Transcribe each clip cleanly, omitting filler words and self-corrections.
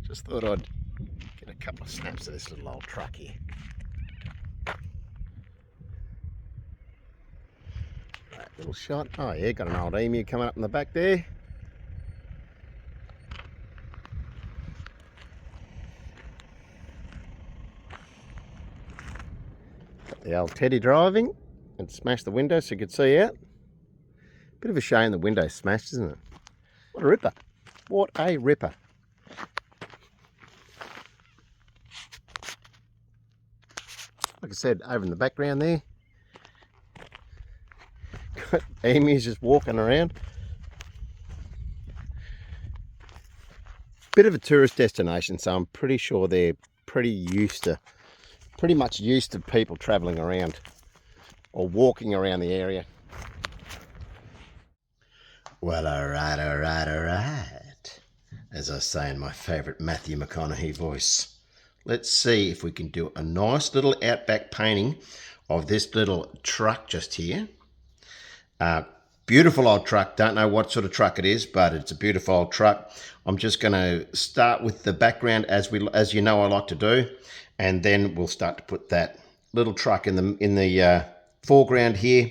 Just thought I'd get a couple of snaps of this little old truck here. That little shot. Oh yeah, got an old emu coming up in the back there. Got the old Teddy driving and smashed the window so you could see out. Bit of a shame the window's smashed, isn't it? What a ripper. What a ripper. Like I said, over in the background there, got emus just walking around. Bit of a tourist destination, so I'm pretty sure they're pretty much used to people travelling around or walking around the area. Well, alright. As I say in my favourite Matthew McConaughey voice. Let's see if we can do a nice little outback painting of this little truck just here. Beautiful old truck. Don't know what sort of truck it is, but it's a beautiful old truck. I'm just going to start with the background as you know I like to do, and then we'll start to put that little truck in the foreground here.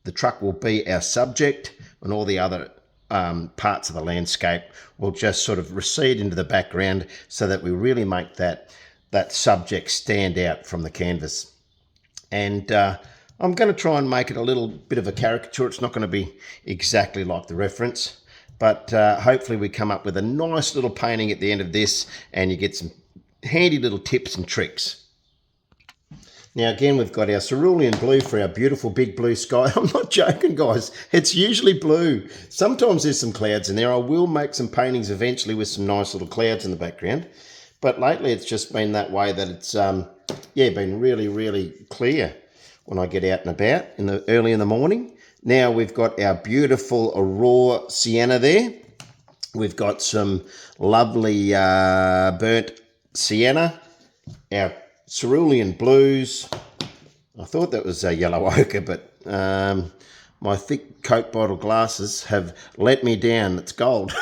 The truck will be our subject, and all the other parts of the landscape will just sort of recede into the background so that we really make that subject stand out from the canvas. And I'm going to try and make it a little bit of a caricature. It's not going to be exactly like the reference, but hopefully we come up with a nice little painting at the end of this and you get some handy little tips and tricks. Now again, we've got our cerulean blue for our beautiful big blue sky. I'm not joking, guys. It's usually blue. Sometimes there's some clouds in there. I will make some paintings eventually with some nice little clouds in the background. But lately it's just been that way that it's been really, really clear when I get out and about early in the morning. Now we've got our beautiful raw sienna there. We've got some lovely burnt sienna. Our cerulean blues. I thought that was a yellow ochre, but my thick Coke bottle glasses have let me down. It's gold.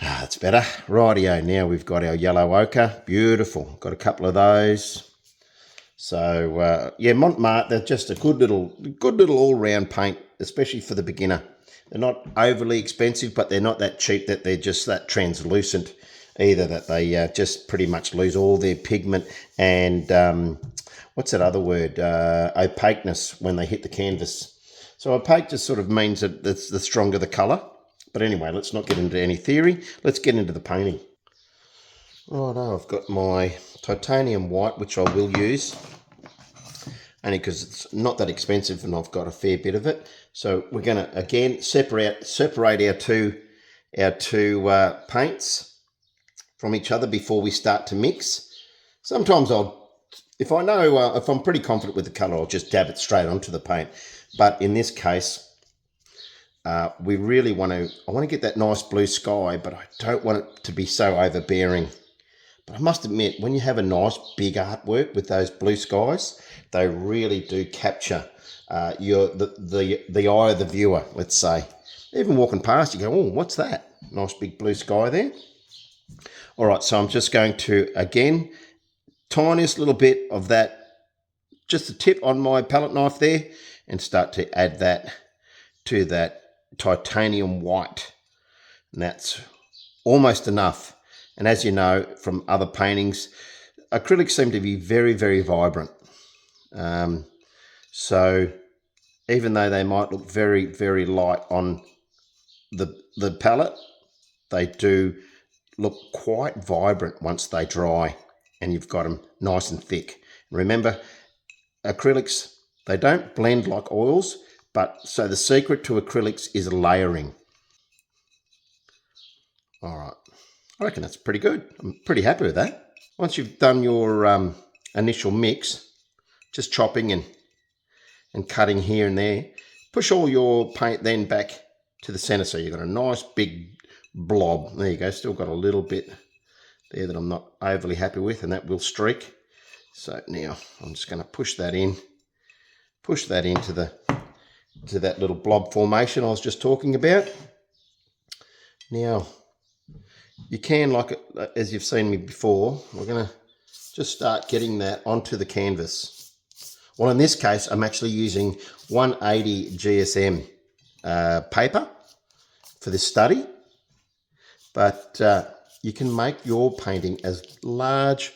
That's better. Rightio, now we've got our yellow ochre. Beautiful. Got a couple of those. So, yeah, Montmartre, they're just a good little all-round paint, especially for the beginner. They're not overly expensive, but they're not that cheap that they're just that translucent either, that they just pretty much lose all their pigment and, what's that other word, opaqueness when they hit the canvas. So opaque just sort of means that it's the stronger the colour. But anyway, let's not get into any theory. Let's get into the painting. Righto, I've got my titanium white, which I will use, only because it's not that expensive and I've got a fair bit of it. So we're going to, again, separate our two paints from each other before we start to mix. Sometimes if I'm pretty confident with the colour, I'll just dab it straight onto the paint. But in this case, we really I want to get that nice blue sky, but I don't want it to be so overbearing. But I must admit, when you have a nice big artwork with those blue skies, they really do capture the eye of the viewer, let's say. Even walking past, you go, oh, what's that? Nice big blue sky there. All right, so I'm just going to, again, tiniest little bit of that, just a tip on my palette knife there, and start to add that to that titanium white. And that's almost enough. And as you know from other paintings, acrylics seem to be very, very vibrant. So even though they might look very, very light on the palette, they do look quite vibrant once they dry and you've got them nice and thick. Remember, acrylics, they don't blend like oils, but so the secret to acrylics is layering. All right, I reckon that's pretty good. I'm pretty happy with that. Once you've done your initial mix, just chopping and cutting here and there, push all your paint then back to the center so you've got a nice big blob. There you go, still got a little bit there that I'm not overly happy with, and that will streak. So now I'm just going to push that into that little blob formation I was just talking about. Now, you can, like as you've seen me before, we're going to just start getting that onto the canvas. Well, in this case, I'm actually using 180 GSM paper for this study, but you can make your painting as large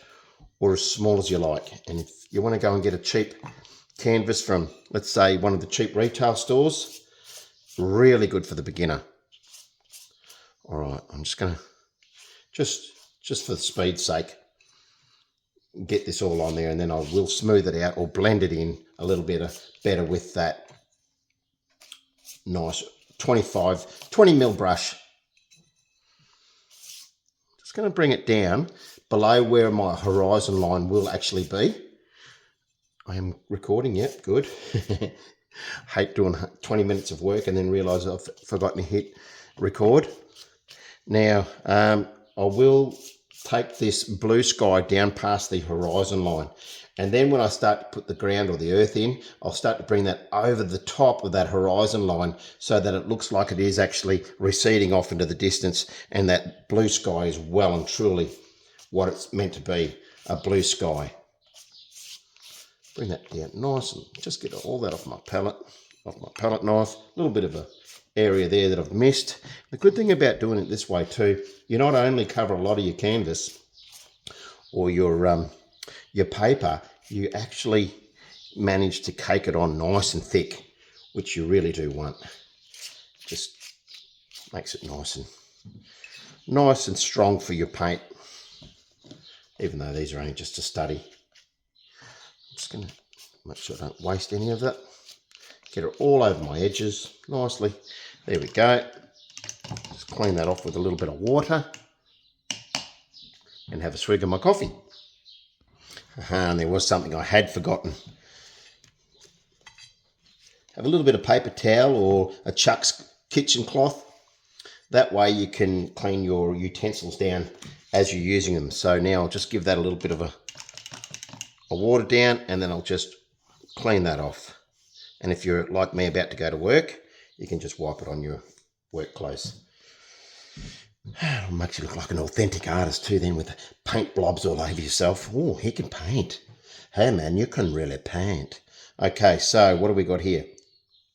or as small as you like. And if you want to go and get a cheap canvas from, let's say, one of the cheap retail stores, really good for the beginner. All right, I'm just going to, just for the speed's sake, get this all on there, and then I will smooth it out or blend it in a little bit better with that nice 20 mil brush. Just going to bring it down below where my horizon line will actually be. I am recording, yep, good. Hate doing 20 minutes of work and then realise I've forgotten to hit record. Now, I will take this blue sky down past the horizon line, and then when I start to put the ground or the earth in, I'll start to bring that over the top of that horizon line so that it looks like it is actually receding off into the distance, and that blue sky is well and truly what it's meant to be, a blue sky. Bring that down nice and just get all that off my palette knife. A little bit of a area there that I've missed. The good thing about doing it this way too, you not only cover a lot of your canvas or your paper, you actually manage to cake it on nice and thick, which you really do want. Just makes it nice and strong for your paint, even though these are only just a study. I'm just going to make sure I don't waste any of that. Get it all over my edges nicely. There we go. Just clean that off with a little bit of water and have a swig of my coffee. And there was something I had forgotten. Have a little bit of paper towel or a Chuck's kitchen cloth. That way you can clean your utensils down as you're using them. So now I'll just give that a little bit of a water down, and then I'll just clean that off. And if you're like me about to go to work, you can just wipe it on your work clothes. It'll make you look like an authentic artist too then, with the paint blobs all over yourself. Oh, he can paint. Hey man, you can really paint. Okay, so what do we got here?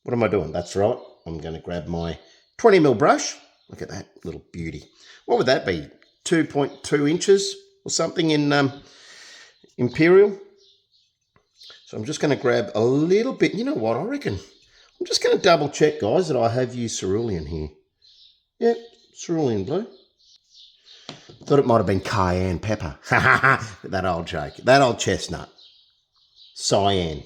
What am I doing? That's right. I'm going to grab my 20 mil brush. Look at that little beauty. What would that be? 2.2 inches or something in Imperial? So I'm just going to grab a little bit. You know what? I reckon I'm just going to double check, guys, that I have used cerulean here. Yep, cerulean blue. Thought it might have been cayenne pepper. That old joke. That old chestnut. Cyan.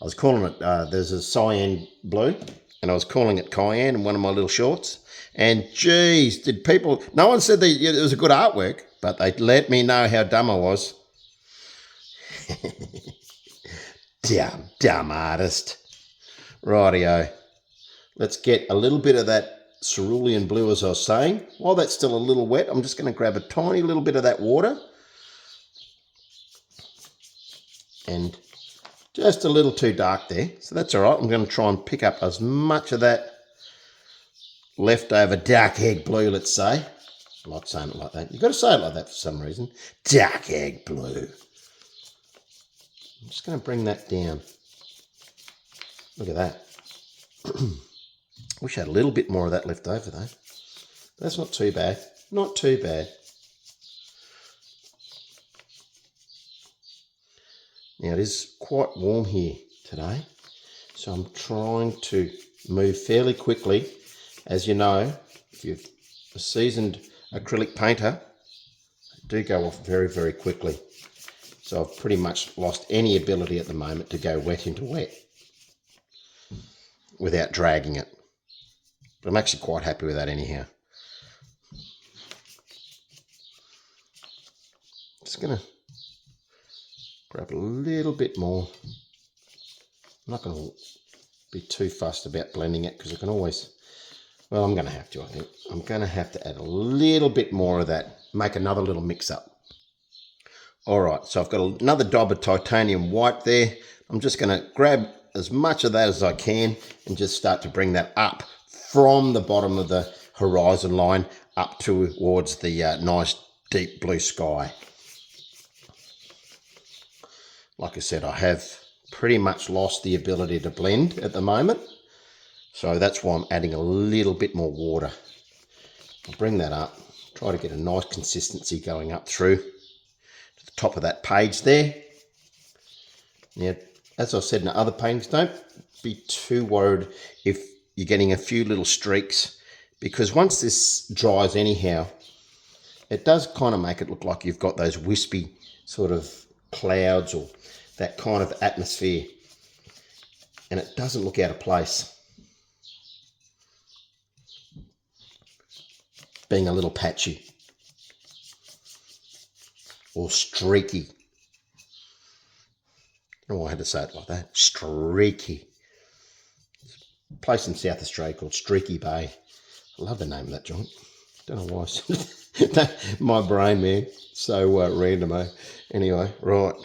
I was calling it, there's a cyan blue, and I was calling it cayenne in one of my little shorts. And geez, did people, no one said that it was a good artwork, but they let me know how dumb I was. Dumb artist. Rightio. Let's get a little bit of that cerulean blue, as I was saying. While that's still a little wet, I'm just going to grab a tiny little bit of that water. And just a little too dark there. So that's all right. I'm going to try and pick up as much of that leftover dark egg blue, let's say. I like saying it like that. You've got to say it like that for some reason. Dark egg blue. I'm just going to bring that down. Look at that. Wish I had a little bit more of that left over though. That's not too bad. Not too bad. Now it is quite warm here today, so I'm trying to move fairly quickly. As you know, if you're a seasoned acrylic painter, they do go off very, very quickly. So I've pretty much lost any ability at the moment to go wet into wet without dragging it. But I'm actually quite happy with that anyhow. Just going to grab a little bit more. I'm not going to be too fussed about blending it because I can always, well, I'm going to have to, I think. I'm going to have to add a little bit more of that, make another little mix up. All right, so I've got another dab of titanium white there. I'm just going to grab as much of that as I can and just start to bring that up from the bottom of the horizon line up towards the nice deep blue sky. Like I said, I have pretty much lost the ability to blend at the moment, so that's why I'm adding a little bit more water. I'll bring that up, try to get a nice consistency going up through to the top of that page there. Now, as I said in other paintings, don't be too worried if you're getting a few little streaks, because once this dries anyhow, it does kind of make it look like you've got those wispy sort of clouds or that kind of atmosphere, and it doesn't look out of place, being a little patchy or streaky. I don't know why I had to say it like that. Streaky. Place in South Australia called Streaky Bay. I love the name of that joint. Don't know why. My brain, man. So random, eh? Anyway, right.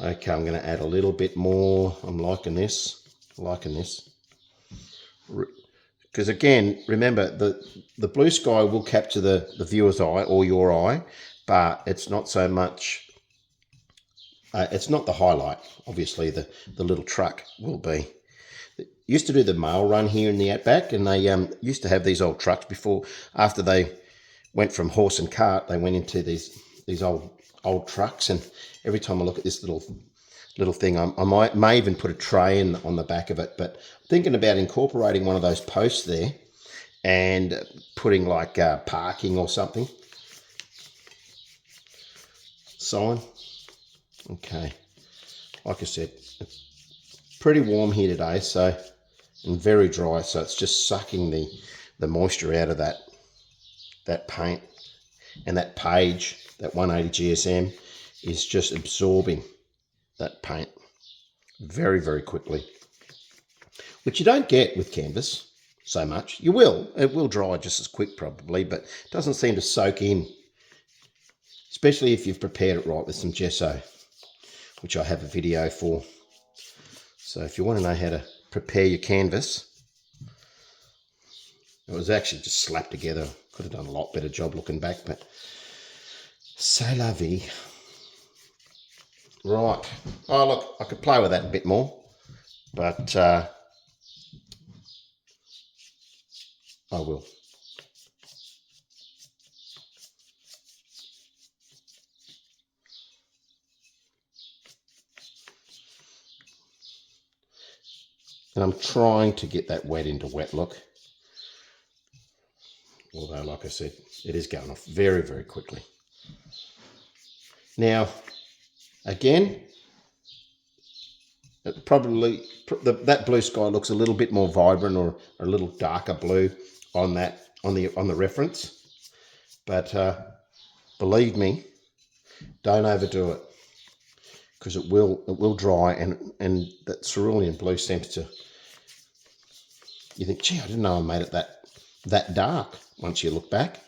Okay, I'm going to add a little bit more. I'm liking this. Because again, remember, the blue sky will capture the viewer's eye or your eye, but it's not so much, it's not the highlight. Obviously, the little truck will be. Used to do the mail run here in the outback, and they used to have these old trucks before. After they went from horse and cart, they went into these old trucks, and every time I look at this little thing, I may even put a tray in on the back of it, but I'm thinking about incorporating one of those posts there and putting like parking or something sign. Okay, like I said, it's pretty warm here today, so, and very dry, so it's just sucking the moisture out of that paint, and that page, that 180 GSM, is just absorbing that paint very, very quickly, which you don't get with canvas so much. It will dry just as quick probably, but it doesn't seem to soak in, especially if you've prepared it right with some gesso, which I have a video for. So if you want to know how to prepare your canvas, it was actually just slapped together. Could have done a lot better job looking back, but c'est la vie. Right. Oh, look, I could play with that a bit more, but I will. And I'm trying to get that wet into wet look. Although, like I said, it is going off very, very quickly. Now, again, that blue sky looks a little bit more vibrant or a little darker blue on the reference. But believe me, don't overdo it, because it will dry, and that cerulean blue seems to, you think, gee, I didn't know I made it that dark once you look back.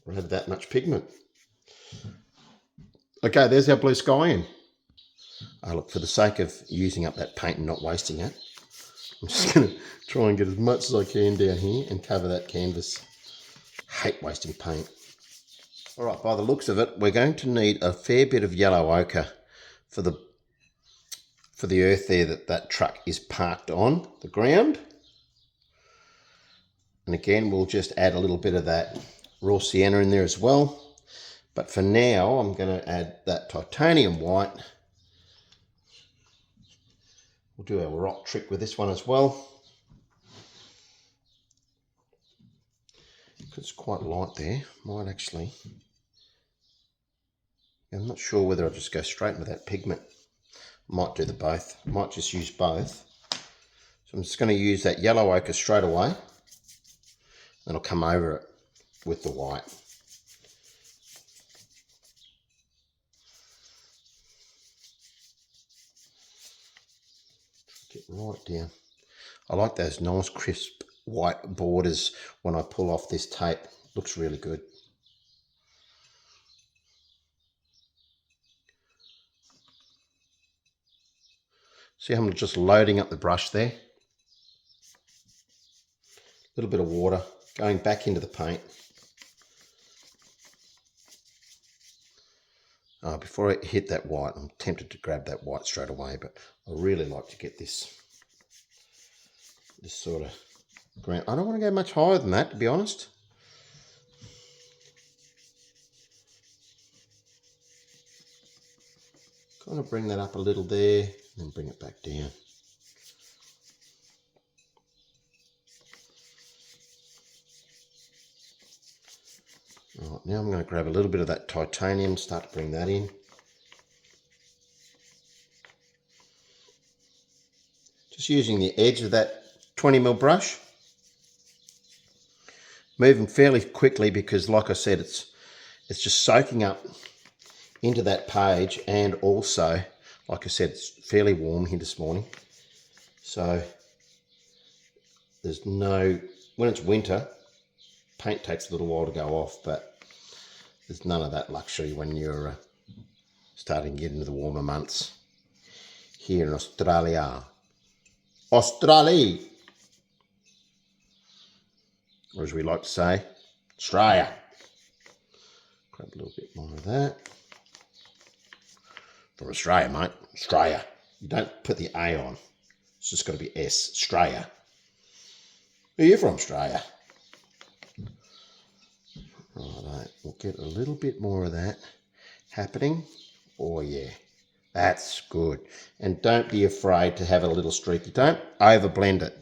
I had that much pigment. Okay, there's our blue sky in. Look, for the sake of using up that paint and not wasting it, I'm just going to try and get as much as I can down here and cover that canvas. Hate wasting paint. All right, by the looks of it, we're going to need a fair bit of yellow ochre for the earth there that truck is parked on the ground. And again, we'll just add a little bit of that raw sienna in there as well. But for now, I'm going to add that titanium white. We'll do our rock trick with this one as well. It's quite light there. Might actually, I'm not sure whether I'll just go straight with that pigment. Might do the both. Might just use both. So I'm just going to use that yellow ochre straight away. Then I'll come over it with the white. Get right down. I like those nice crisp white borders when I pull off this tape. Looks really good. See how I'm just loading up the brush there? little bit of water going back into the paint. Before I hit that white, I'm tempted to grab that white straight away, but I really like to get this sort of ground. I don't want to go much higher than that, to be honest. Kind of bring that up a little there, and then bring it back down. Right, now I'm going to grab a little bit of that titanium, start to bring that in. Just using the edge of that 20mm brush. Moving fairly quickly because, like I said, it's just soaking up into that page, and also, like I said, it's fairly warm here this morning. So there's no, when it's winter, paint takes a little while to go off, but there's none of that luxury when you're starting to get into the warmer months here in Australia. Australia! Or as we like to say, Australia. Grab a little bit more of that. From Australia, mate. Australia. You don't put the A on. It's just got to be S. Australia. Where are you from, Australia? Righto. We'll get a little bit more of that happening. Oh, yeah. That's good. And don't be afraid to have a little streaky. Don't overblend it.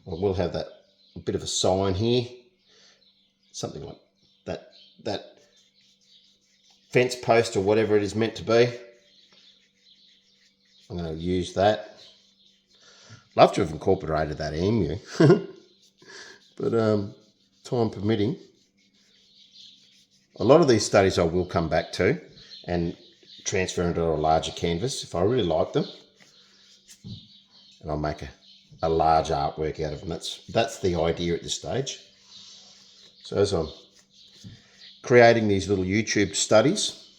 Well, we'll have that a bit of a sign here. Something like that fence post or whatever it is meant to be. I'm going to use that. Love to have incorporated that emu. But time permitting. A lot of these studies I will come back to and transfer into a larger canvas if I really like them. And I'll make a large artwork out of them. That's the idea at this stage. So as I'm creating these little YouTube studies,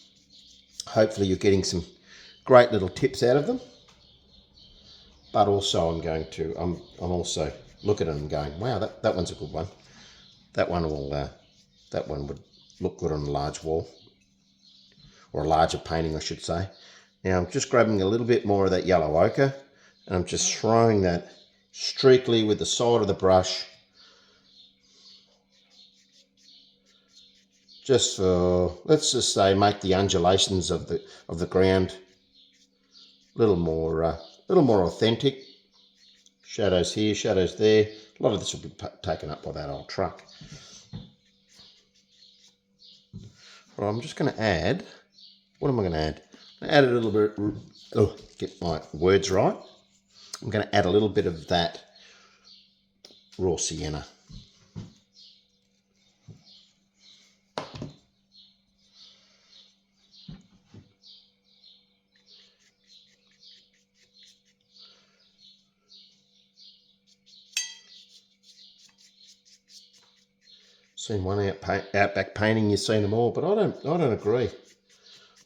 hopefully you're getting some great little tips out of them. But also I'm also looking at them and going, wow, that one's a good one. That one would look good on a large wall, or a larger painting, I should say. Now I'm just grabbing a little bit more of that yellow ochre, and I'm just throwing that streakily with the side of the brush, just for, let's just say, make the undulations of the ground a little more authentic. Shadows here, shadows there. A lot of this will be taken up by that old truck. Right, I'm just going to add, what am I going to add? I'm going to add a little bit, get my words right. I'm going to add a little bit of that raw sienna. Seen one outback painting, you've seen them all, but I don't agree.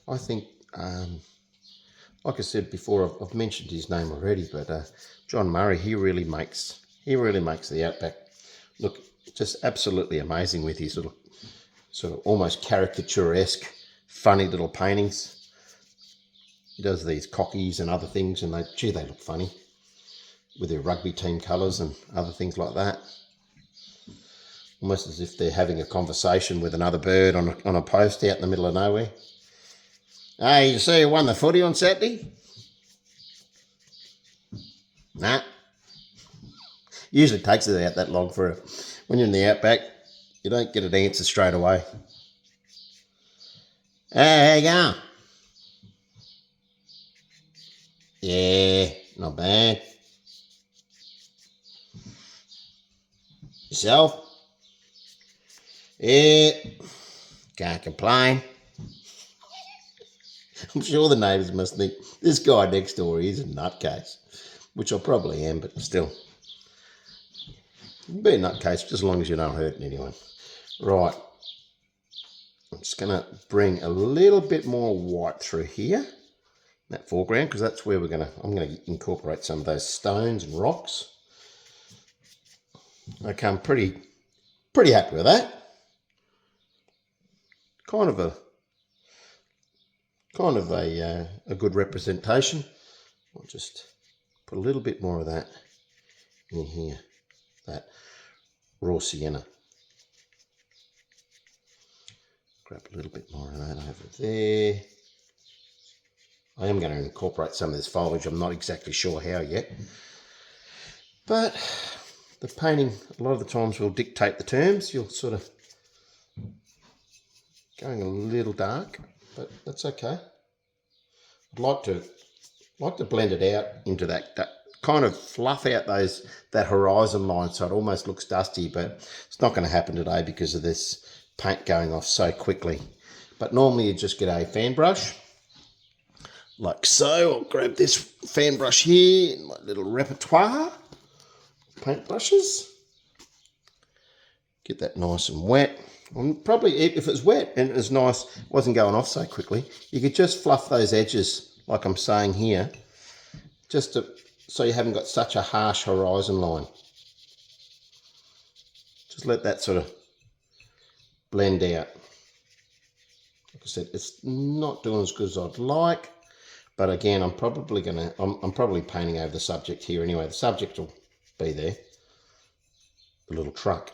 I think, like I said before, I've mentioned his name already, but John Murray, he really makes the outback look just absolutely amazing with his little sort of almost caricaturesque, funny little paintings. He does these cockies and other things, and they look funny with their rugby team colours and other things like that. Almost as if they're having a conversation with another bird on a post out in the middle of nowhere. Hey, you see who won the footy on Saturday? Nah. Usually takes it out that long when you're in the outback. You don't get an answer straight away. Hey, how you going? Yeah, not bad. Yourself? Yeah, can't complain. I'm sure the neighbours must think, this guy next door is a nutcase, which I probably am, but still. Be a nutcase just as long as you're not hurting anyone. Right, I'm just going to bring a little bit more white through here. that foreground, because that's where I'm gonna incorporate some of those stones and rocks. Okay, I'm pretty happy with that. Kind of a good representation. I'll just put a little bit more of that in here, that raw sienna. Grab a little bit more of that over there. I am going to incorporate some of this foliage. I'm not exactly sure how yet. But the painting, a lot of the times, will dictate the terms. You'll sort of going a little dark, but that's okay. I'd like to blend it out into that kind of fluff out that horizon line so it almost looks dusty, but it's not going to happen today because of this paint going off so quickly. But normally you just get a fan brush like so. I'll grab this fan brush here in my little repertoire paint brushes, get that nice and wet. And probably if it was wet and it was nice, it wasn't going off so quickly, you could just fluff those edges like I'm saying here, just so you haven't got such a harsh horizon line. Just let that sort of blend out. Like I said, it's not doing as good as I'd like, but again, I'm probably painting over the subject here anyway. The subject will be there, the little truck.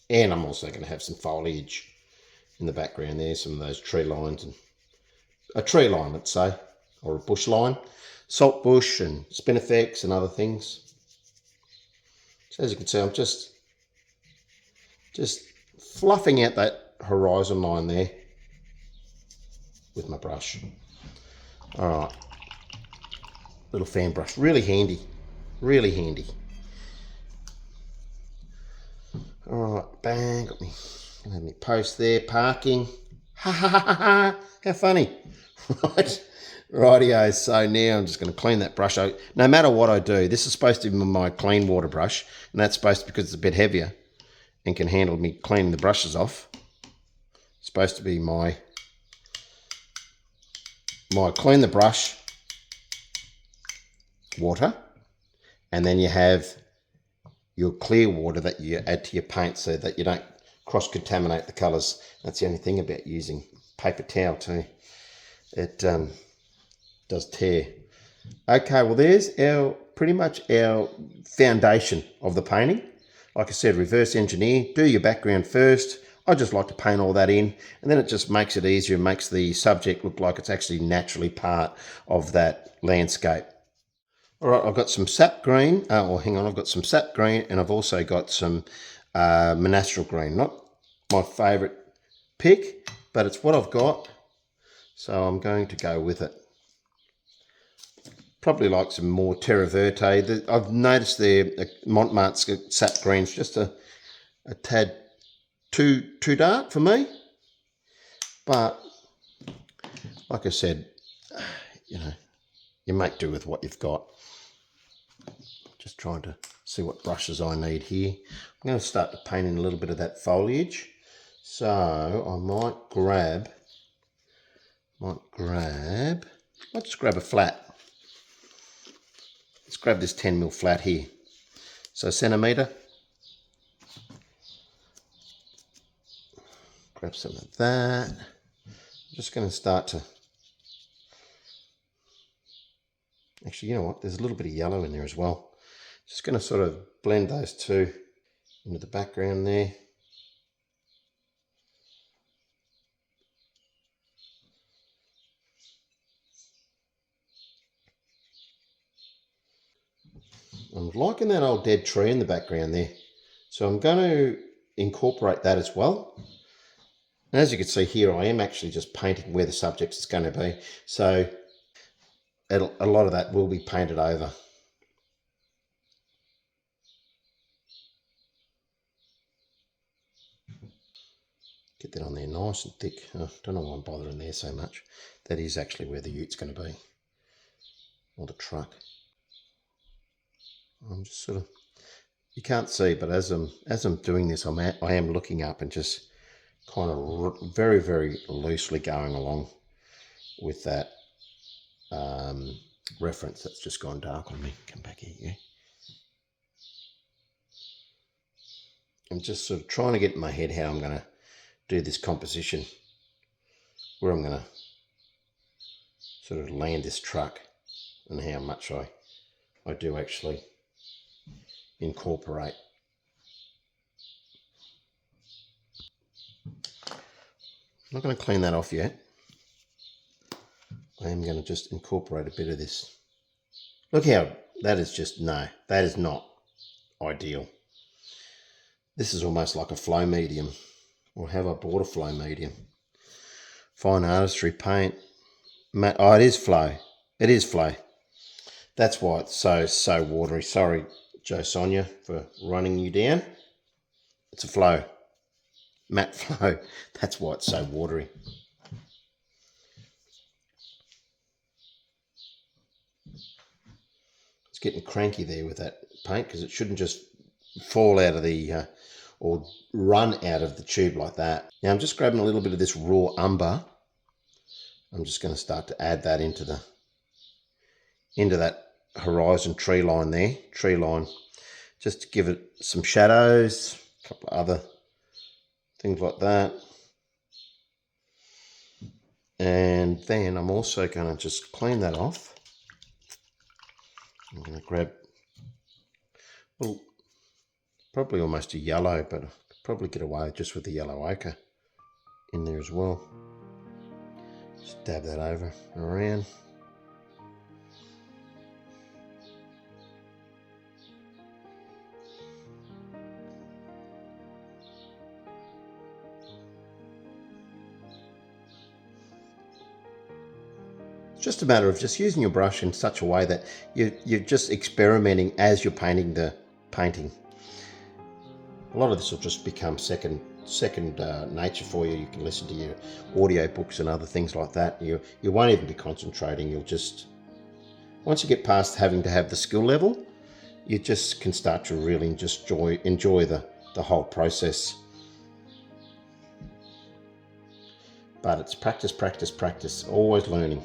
And I'm also going to have some foliage in the background there, some of those tree lines, and a tree line, let's say, or a bush line, salt bush and spinifex and other things. So as you can see, I'm just fluffing out that horizon line there with my brush. All right, little fan brush, really handy, really handy. All right, bang, got me. Let me post there, parking. Ha ha ha ha! How funny, right? Rightio. So now I'm just going to clean that brush out. No matter what I do, this is supposed to be my clean water brush, and that's supposed to be because it's a bit heavier and can handle me cleaning the brushes off. It's supposed to be my clean the brush water, and then you have your clear water that you add to your paint so that you don't cross-contaminate the colours. That's the only thing about using paper towel too. It does tear. Okay, well there's pretty much our foundation of the painting. Like I said, reverse engineer, do your background first. I just like to paint all that in, and then it just makes it easier and makes the subject look like it's actually naturally part of that landscape. All right, I've got some sap green. I've got some sap green, and I've also got some monastral green. Not my favourite pick, but it's what I've got, so I'm going to go with it. Probably like some more terra verte. I've noticed there Montmartre's sap green's just a tad too dark for me, but like I said, you make do with what you've got. Just trying to see what brushes I need here. I'm going to start to paint in a little bit of that foliage. So I might just grab a flat. Let's grab this 10mm flat here. So centimetre. Grab some of that. I'm just going to start to, actually, you know what? There's a little bit of yellow in there as well. Just going to sort of blend those two into the background there. I'm liking that old dead tree in the background there. So I'm going to incorporate that as well. And as you can see here, I am actually just painting where the subject is going to be. So a lot of that will be painted over. Get that on there nice and thick. Oh, don't know why I'm bothering there so much. That is actually where the ute's going to be, or the truck. I'm just sort of, you can't see, but as I'm doing this, I am looking up and just kind of very, very loosely going along with that. reference. That's just gone dark on me. Come back here, yeah. I'm just sort of trying to get in my head how I'm going to do this composition, where I'm going to sort of land this truck and how much I do actually incorporate. I'm not going to clean that off yet. I am going to just incorporate a bit of this. Look how that is just, no, that is not ideal. This is almost like a flow medium. Or have I bought a flow medium? Fine artistry paint. Matte. Oh, it is flow. It is flow. That's why it's so watery. Sorry, Joe Sonia, for running you down. It's a flow. Matte flow. That's why it's so watery. It's getting cranky there with that paint because it shouldn't just fall out of the or run out of the tube like that. Now I'm just grabbing a little bit of this raw umber. I'm just going to start to add that into that horizon tree line there, just to give it some shadows, a couple of other things like that. And then I'm also going to just clean that off. I'm going to grab, well, probably almost a yellow, but I could probably get away just with the yellow ochre in there as well. Just dab that over and around. It's just a matter of just using your brush in such a way that you're just experimenting as you're painting the painting. A lot of this will just become second nature for you. You can listen to your audio books and other things like that. You won't even be concentrating. You'll just, once you get past having to have the skill level, you just can start to really just enjoy the whole process. But it's practice, practice, practice, always learning.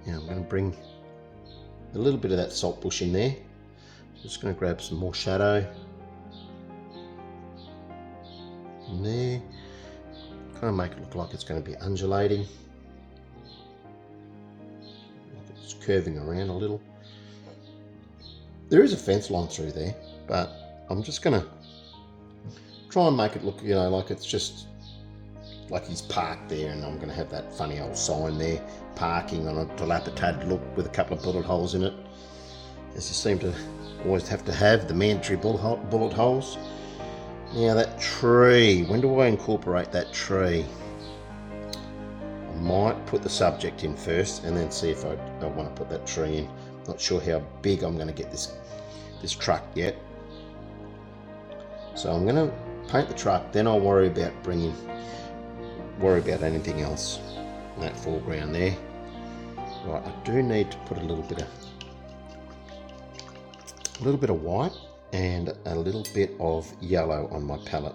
Now I'm going to bring a little bit of that salt bush in there. I'm just going to grab some more shadow in there. Kind of make it look like it's going to be undulating. It's curving around a little. There is a fence line through there, but I'm just going to try and make it look, like it's just like he's parked there, and I'm going to have that funny old sign there, parking on a dilapidated look with a couple of bullet holes in it, as you seem to always have to have, the mandatory bullet holes. Now that tree, when do I incorporate that tree? I might put the subject in first and then see if I want to put that tree in. Not sure how big I'm going to get this truck yet. So I'm going to paint the truck, then I'll worry about anything else in that foreground there. Right, I do need to put a little bit of white and a little bit of yellow on my palette.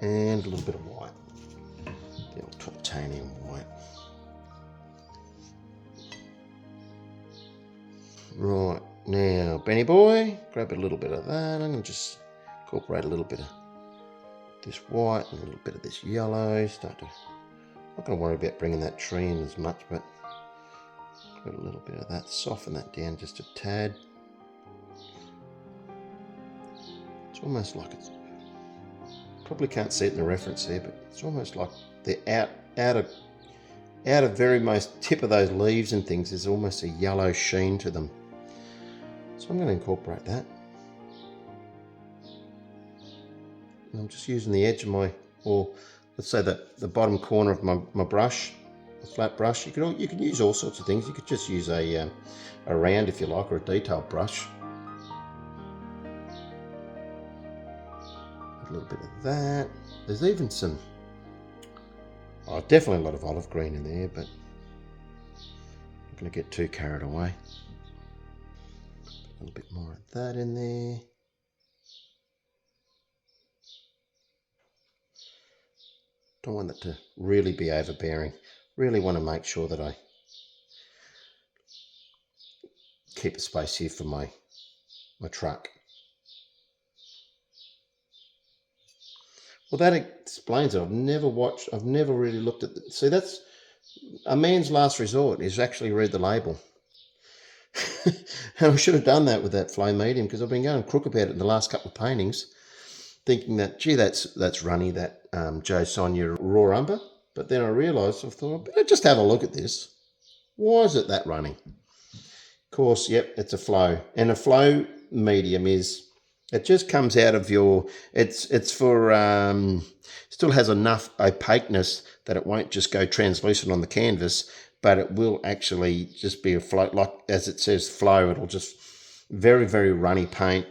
And a little bit of white, the old titanium white. Right, now Benny boy, grab a little bit of that. I'm going to just incorporate a little bit of this white and a little bit of this yellow. Not going to worry about bringing that tree in as much, but put a little bit of that, soften that down just a tad. It's almost like it's, probably can't see it in the reference there, but it's almost like the outer very most tip of those leaves and things is almost a yellow sheen to them. So I'm going to incorporate that. And I'm just using the edge of my, or let's say the bottom corner of my brush, a flat brush. You can use all sorts of things. You could just use a round if you like, or a detailed brush. A little bit of that. There's even some, definitely a lot of olive green in there, but going to get too carried away. A little bit more of that in there. Don't want that to really be overbearing. Really want to make sure that I keep a space here for my truck. Well, that explains it. I've never really looked at it. See, that's a man's last resort, is actually read the label. And I should have done that with that flow medium, because I've been going crook about it in the last couple of paintings, thinking that, gee, that's runny, that Joe Sonia raw umber. But then I realised, I thought, I better just have a look at this. Why is it that runny? Of course, yep, it's a flow. And a flow medium is, it just comes out of your, it's for, still has enough opaqueness that it won't just go translucent on the canvas, but it will actually just be a flow, like as it says flow, it'll just very, very runny paint.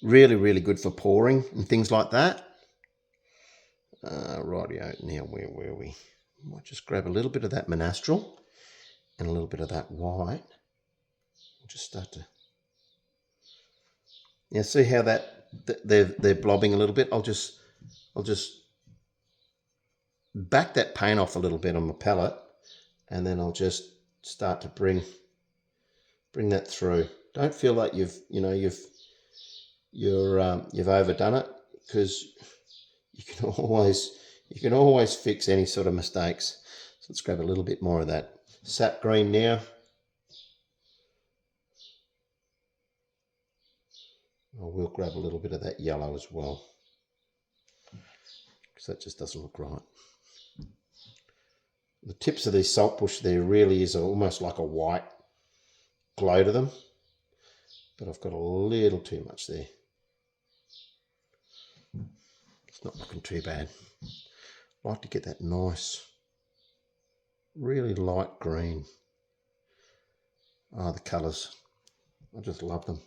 Really, really good for pouring and things like that. Rightio, now where were we? Might just grab a little bit of that Monastral and a little bit of that white. Just start to, yeah, see how that they're blobbing a little bit. I'll just back that paint off a little bit on my palette, and then I'll just start to bring that through. Don't feel like you've overdone it, because you can always fix any sort of mistakes. So let's grab a little bit more of that sap green now. I will grab a little bit of that yellow as well, because that just doesn't look right. The tips of these saltbush, there really is almost like a white glow to them, but I've got a little too much there. It's not looking too bad. I like to get that nice, really light green. Oh, the colours, I just love them.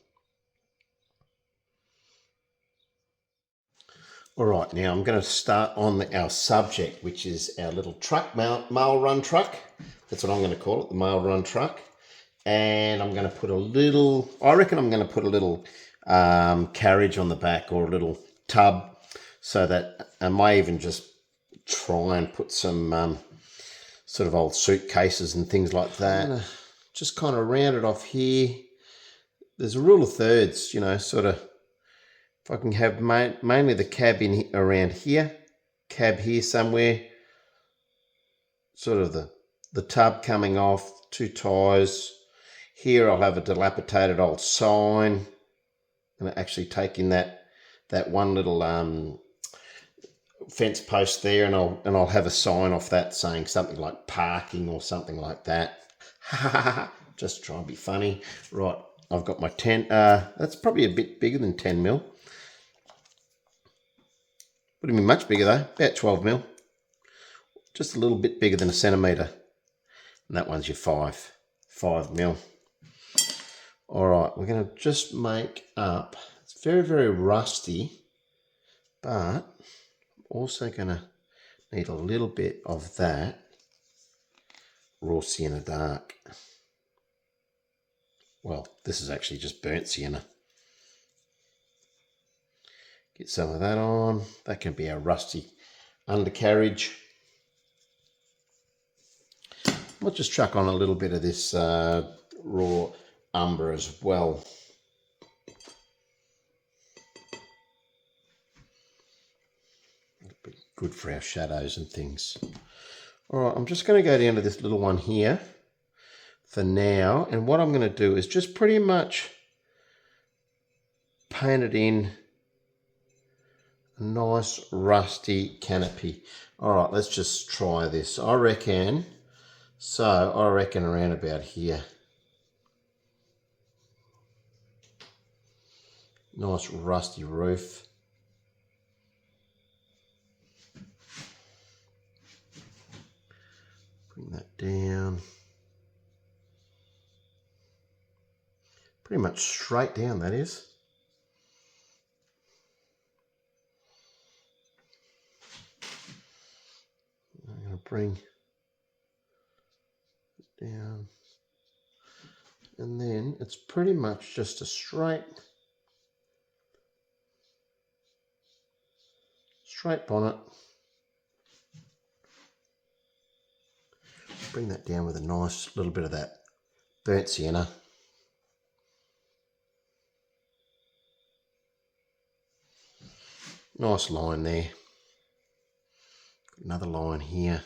All right, now I'm going to start on our subject, which is our little truck, mail run truck. That's what I'm going to call it, the mail run truck. And I'm going to put a little, I reckon I'm going to put a little carriage on the back, or a little tub, so that I may even just try and put some sort of old suitcases and things like that. I'm going to just kind of round it off here. There's a rule of thirds, sort of. If I can have mainly the cab in around here, cab here somewhere, sort of the tub coming off, two tyres. Here I'll have a dilapidated old sign. I'm actually taking that one little fence post there, and I'll have a sign off that saying something like parking or something like that. Just try and be funny. Right, I've got my 10. That's probably a bit bigger than 10 mil. Wouldn't be much bigger though, about 12 mil. Just a little bit bigger than a centimetre. And that one's your 5 mil. All right, we're going to just make up. It's very, very rusty, but I'm also going to need a little bit of that raw sienna dark. Well, this is actually just burnt sienna. Get some of that on. That can be our rusty undercarriage. I'll just chuck on a little bit of this raw umber as well. It'll be good for our shadows and things. All right, I'm just going to go down to this little one here for now. And what I'm going to do is just pretty much paint it in a nice rusty canopy. All right, let's just try this. I reckon around about here. Nice rusty roof. Bring that down. Pretty much straight down, that is. I'm going to bring down, and then it's pretty much just a straight bonnet. Bring that down with a nice little bit of that burnt sienna. Nice line there. Another line here.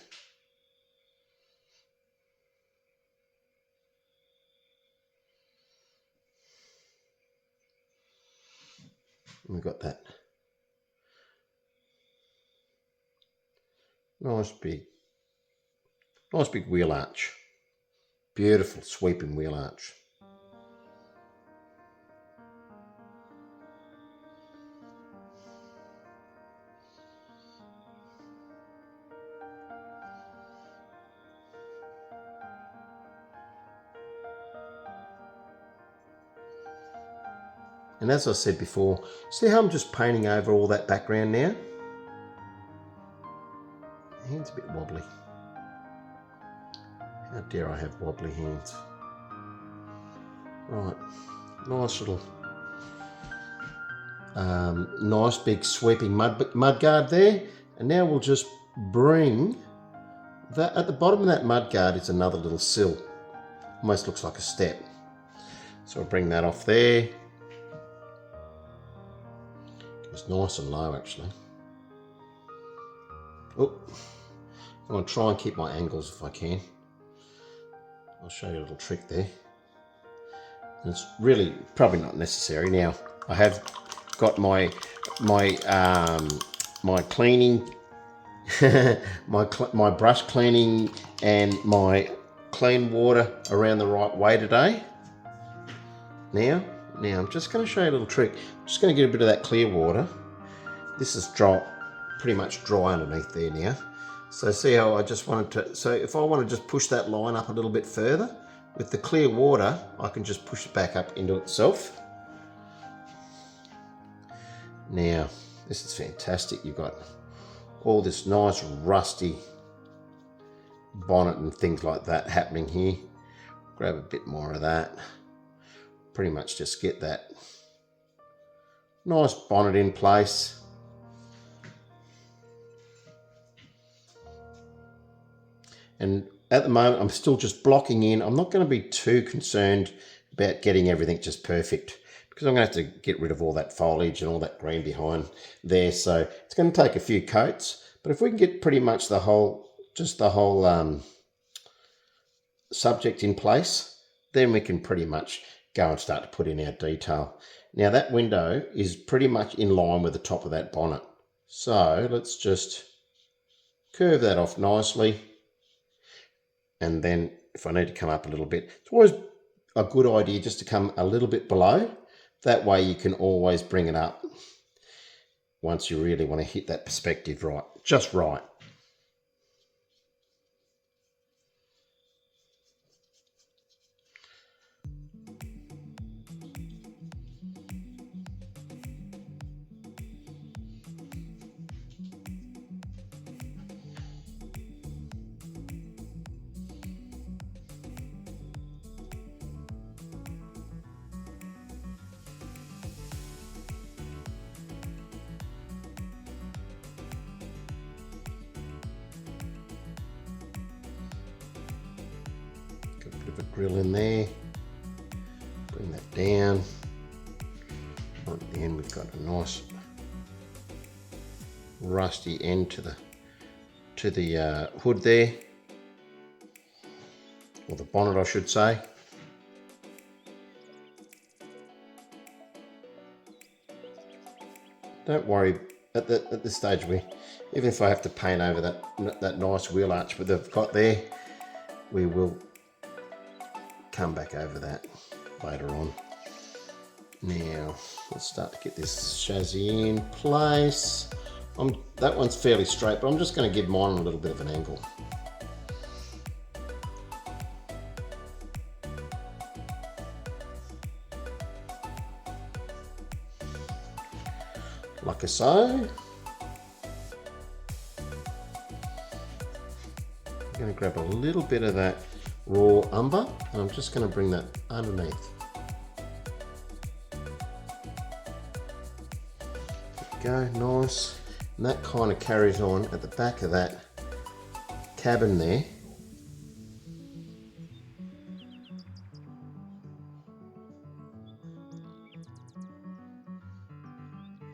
And we've got that nice big wheel arch. Beautiful sweeping wheel arch. And as I said before, see how I'm just painting over all that background now? Hand's a bit wobbly. How dare I have wobbly hands? Right, nice little, nice big sweeping mud guard there. And now we'll just bring that, at the bottom of that mud guard is another little sill. Almost looks like a step. So I'll bring that off there. It's nice and low actually. Oh, I'm going to try and keep my angles if I can. I'll show you a little trick there. And it's really probably not necessary. Now I have got my cleaning, my brush cleaning and my clean water around the right way today. Now I'm just going to show you a little trick. I'm just going to get a bit of that clear water. This is dry, pretty much dry underneath there now. So see how I just wanted to, so if I want to just push that line up a little bit further, with the clear water, I can just push it back up into itself. Now, this is fantastic. You've got all this nice rusty bonnet and things like that happening here. Grab a bit more of that. Pretty much just get that nice bonnet in place. And at the moment, I'm still just blocking in. I'm not going to be too concerned about getting everything just perfect because I'm going to have to get rid of all that foliage and all that green behind there. So it's going to take a few coats. But if we can get pretty much the whole subject in place, then we can pretty much go and start to put in our detail. Now that window is pretty much in line with the top of that bonnet. So let's just curve that off nicely. And then if I need to come up a little bit, it's always a good idea just to come a little bit below. That way you can always bring it up once you really want to hit that perspective right, just right. Got a bit of a grill in there. Bring that down. Right at the end we've got a nice rusty end to the hood there, or the bonnet I should say. Don't worry at this stage, even if I have to paint over that nice wheel arch that they've got there, we will come back over that later on. Now let's start to get this chassis in place. That one's fairly straight, but I'm just going to give mine a little bit of an angle. Like so. I'm going to grab a little bit of that raw umber, and I'm just going to bring that underneath. Go, nice. And that kind of carries on at the back of that cabin there.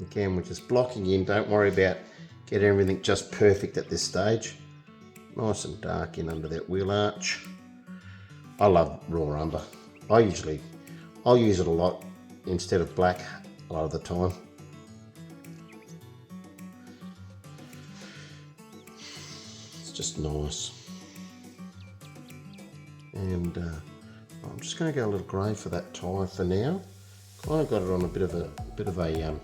Again, we're just blocking in, don't worry about getting everything just perfect at this stage. Nice and dark in under that wheel arch. I love raw umber. I'll use it a lot instead of black a lot of the time. It's just nice. And I'm just going to go a little grey for that tie for now. Kind of got it on a bit of a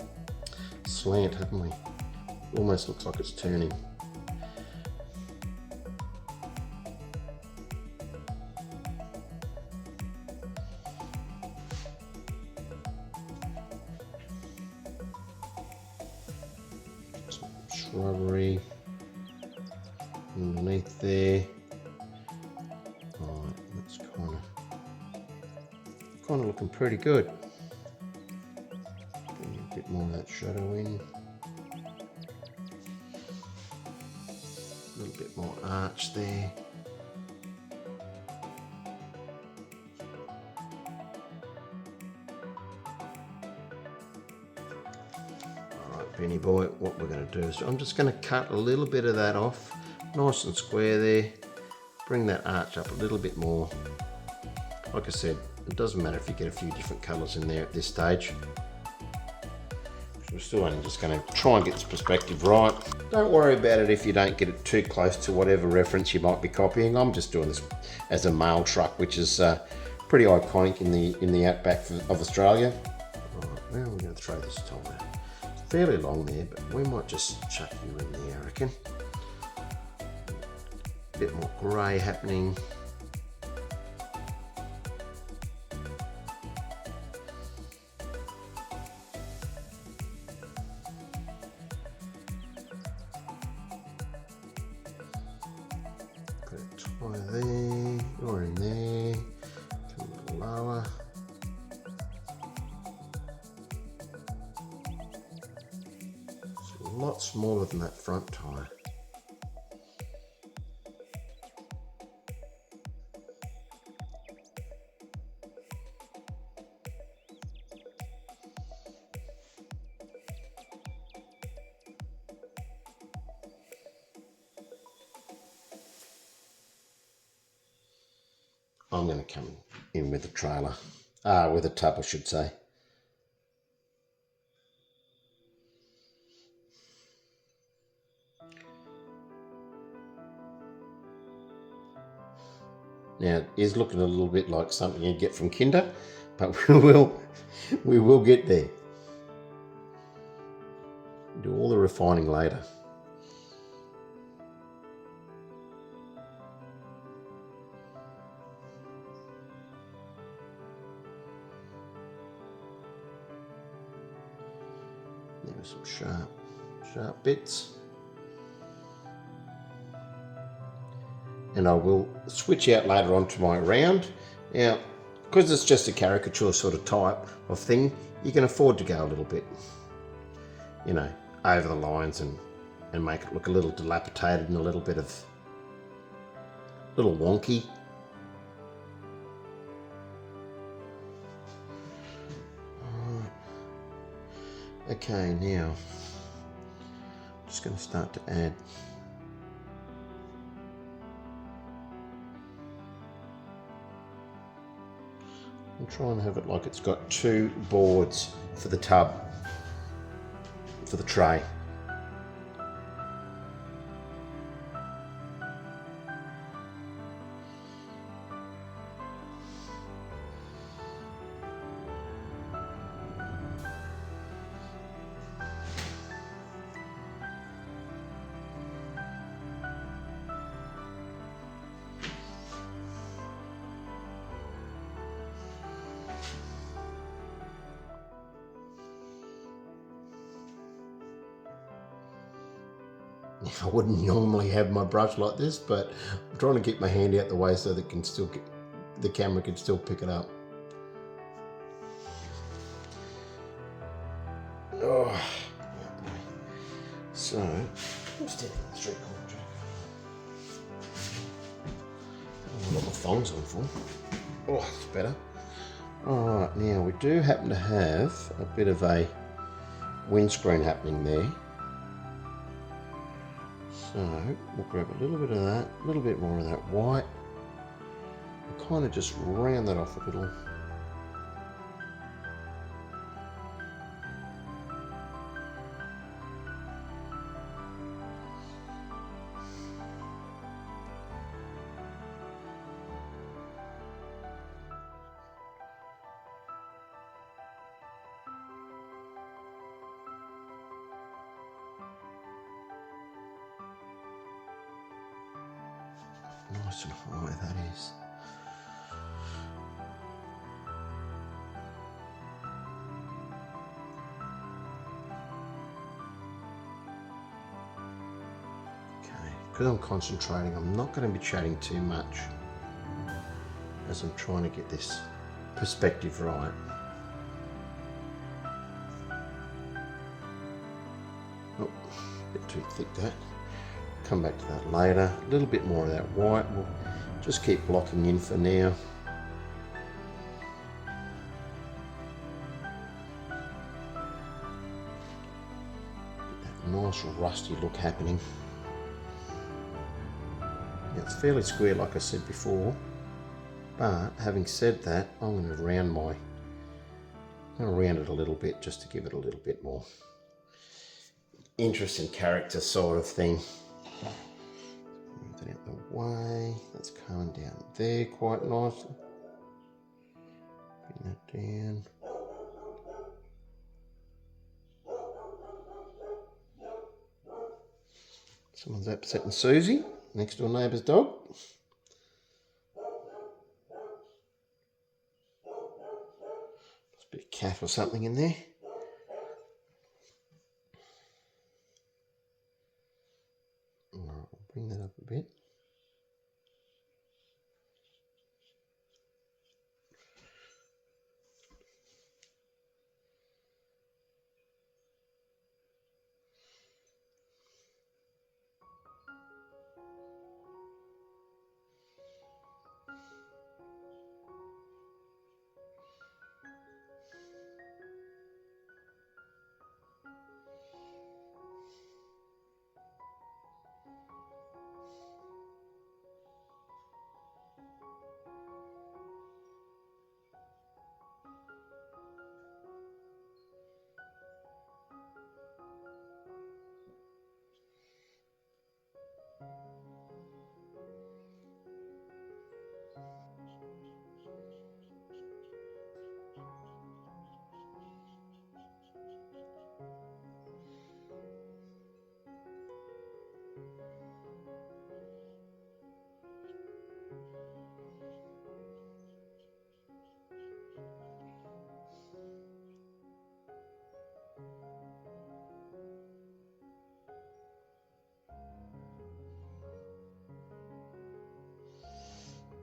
slant, haven't we? Almost looks like it's turning. Some shrubbery underneath there. Alright, that's kind of looking pretty good. Bring a bit more of that shadow in. A little bit more arch there. Alright, Benny boy, what we're going to do is I'm just going to cut a little bit of that off, nice and square there. Bring that arch up a little bit more. Like I said, it doesn't matter if you get a few different colours in there at this stage. We're still only just going to try and get this perspective right. Don't worry about it if you don't get it too close to whatever reference you might be copying. I'm just doing this as a mail truck, which is pretty iconic in the outback of Australia. Right, now we're going to throw this top out. It's fairly long there, but we might just chuck you in there, I reckon. A bit more grey happening. Tie there, or in there, come a little lower. It's a lot smaller than that front tire. I'm going to come in with a trailer, with a tub I should say. Now it is looking a little bit like something you get from Kinder, but we will get there. Do all the refining later. There were some sharp bits. And I will switch out later on to my round. Now, because it's just a caricature sort of type of thing, you can afford to go a little bit, you know, over the lines and make it look a little dilapidated and a little wonky. Okay, now I'm just going to start to add and try and have it like it's got two boards for the tub, for the tray. I wouldn't normally have my brush like this, but I'm trying to keep my hand out the way so that the camera can still pick it up. Oh, so I'm standing in the street corner, Jack. I've got my thongs on for. Oh, it's better. Alright, now we do happen to have a bit of a windscreen happening there. So we'll grab a little bit of that, a little bit more of that white. We'll kind of just round that off a little. Nice and high that is. Okay, because I'm concentrating, I'm not going to be chatting too much as I'm trying to get this perspective right. Oh, a bit too thick that. Come back to that later. A little bit more of that white. We'll just keep blocking in for now. Get that nice rusty look happening. Now it's fairly square like I said before, but having said that, I'm going to round it a little bit just to give it a little bit more interest and character sort of thing. Move that out the way. That's coming down there quite nicely. Bring that down. Someone's upsetting Susie, next door neighbour's dog. There's a bit of cat or something in there. Alright, we'll bring that up a bit.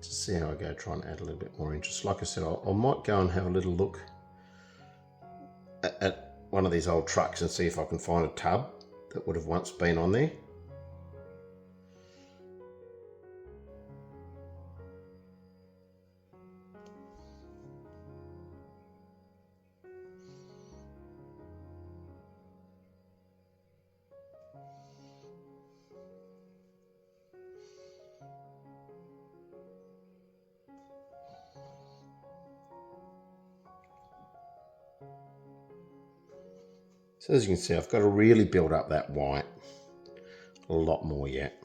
To see how I go, try and add a little bit more interest. Like I said, I might go and have a little look at one of these old trucks and see if I can find a tub that would have once been on there. So as you can see, I've got to really build up that white a lot more yet.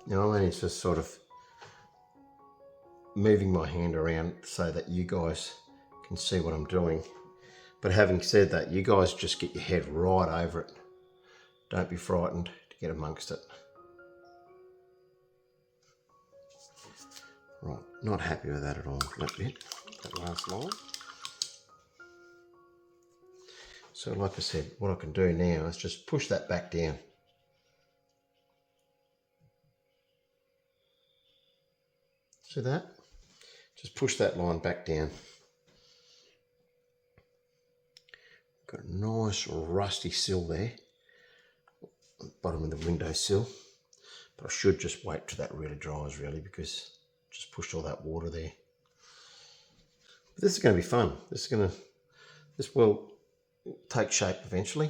Now I managed to sort of moving my hand around so that you guys can see what I'm doing. But having said that, you guys just get your head right over it. Don't be frightened to get amongst it. Right, not happy with that at all, that bit, that last line. So like I said, what I can do now is just push that back down. See that? Just push that line back down. Got a nice rusty sill there, bottom of the windowsill. But I should just wait till that really dries really, because just pushed all that water there. But this is going to be fun. This will take shape eventually.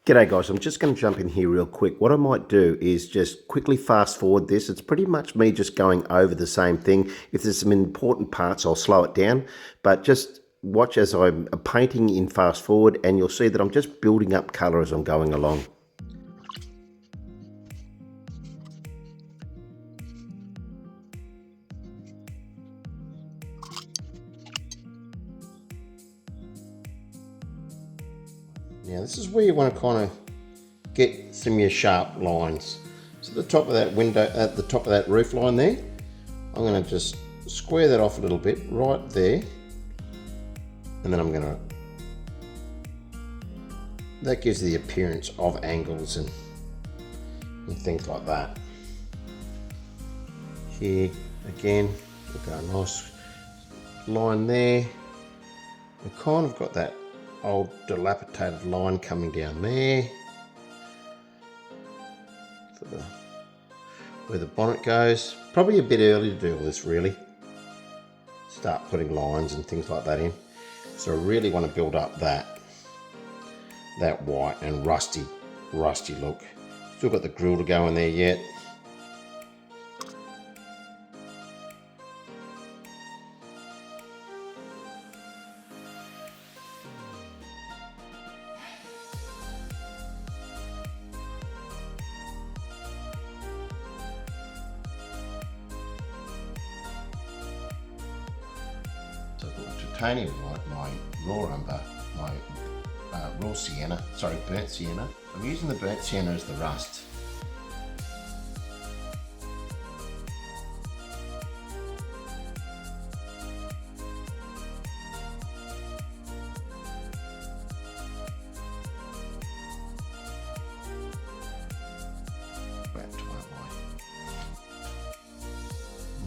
G'day guys, I'm just going to jump in here real quick. What I might do is just quickly fast forward this. It's pretty much me just going over the same thing. If there's some important parts, I'll slow it down. But just watch as I'm painting in fast forward, and you'll see that I'm just building up colour as I'm going along. Now this is where you want to kind of get some of your sharp lines. So the top of that window, at the top of that roof line there, I'm going to just square that off a little bit right there, and then I'm going to, that gives the appearance of angles and things like that. Here again, we've got a nice line there. We've kind of got that old dilapidated line coming down there for where the bonnet goes. Probably a bit early to do all this really. Start putting lines and things like that in. So I really want to build up that white and rusty look. Still got the grill to go in there yet. So I've got titanium white, my raw umber, my raw sienna, sorry, burnt sienna. I'm using the burnt sienna as the rust. Back to my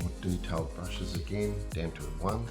more detailed brushes again, down to a 1.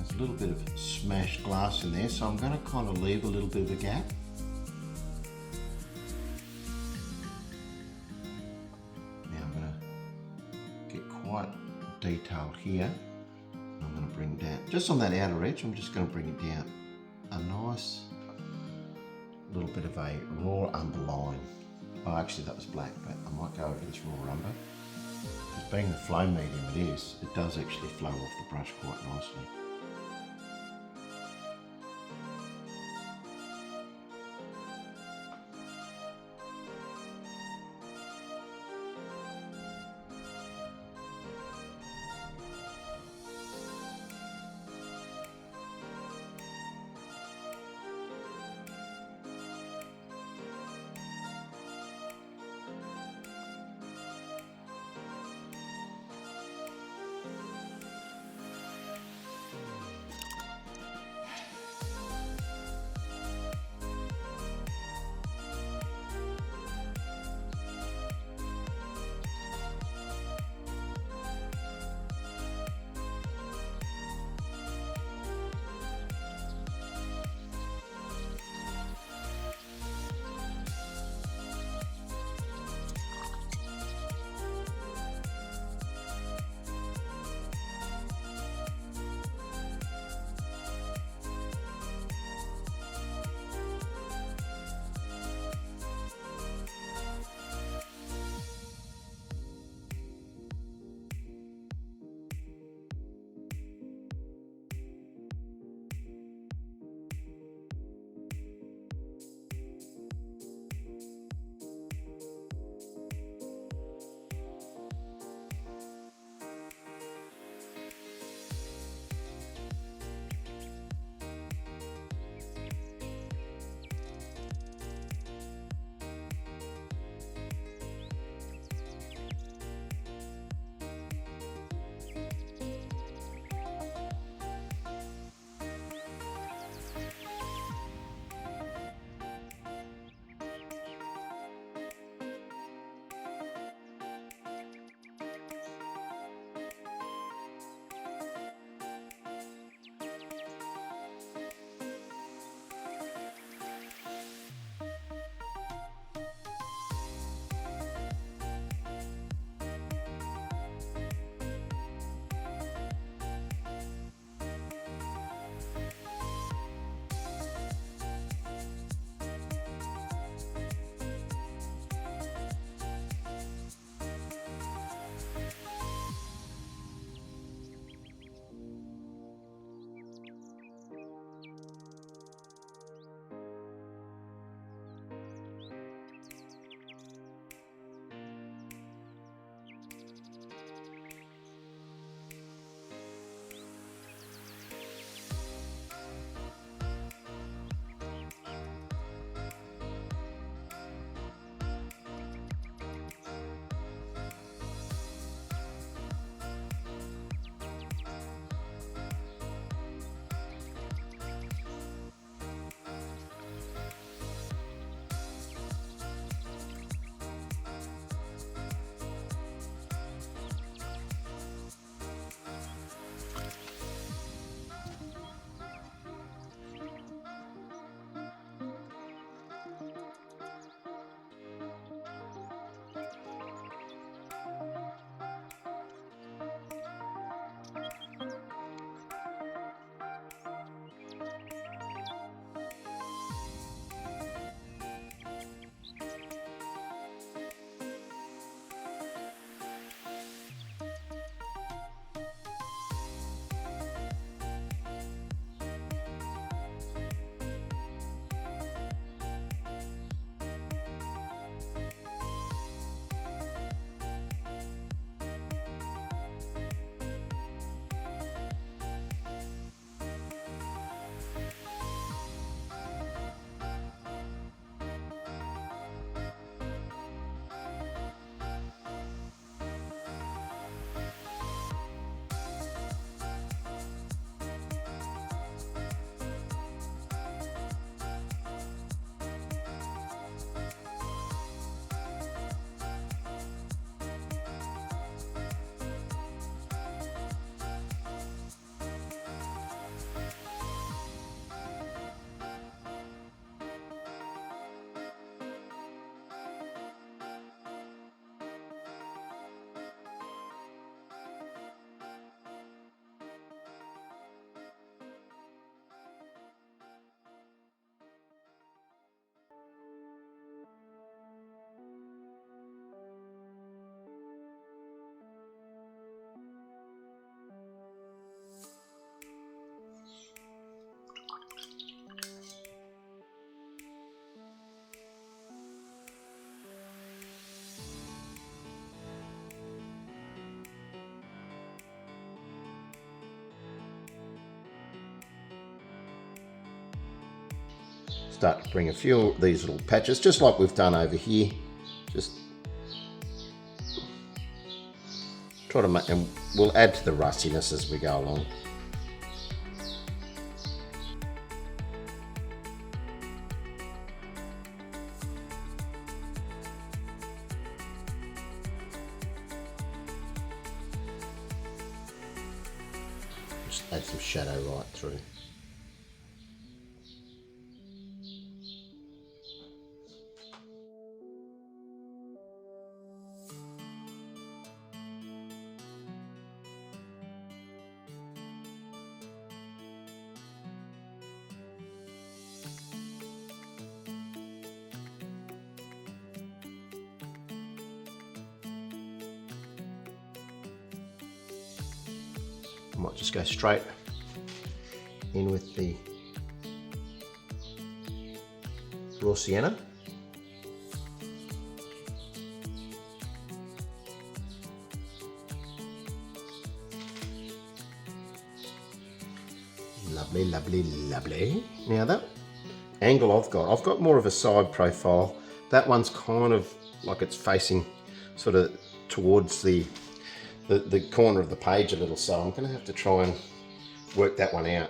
A little bit of smashed glass in there, so I'm going to kind of leave a little bit of a gap. Now I'm going to get quite detailed here. I'm going to bring down, just on that outer edge, I'm just going to bring it down a nice little bit of a raw umber line. Oh, actually that was black, but I might go over this raw umber. Because being the flow medium it does actually flow off the brush quite nicely. start to bring a few of these little patches, just like we've done over here. Just try to make, and we'll add to the rustiness as we go along. Just add some shadow right through. I might just go straight in with the raw sienna. Lovely, lovely, lovely. Now that angle I've got more of a side profile. That one's kind of like it's facing sort of towards the corner of the page a little, so I'm going to have to try and work that one out.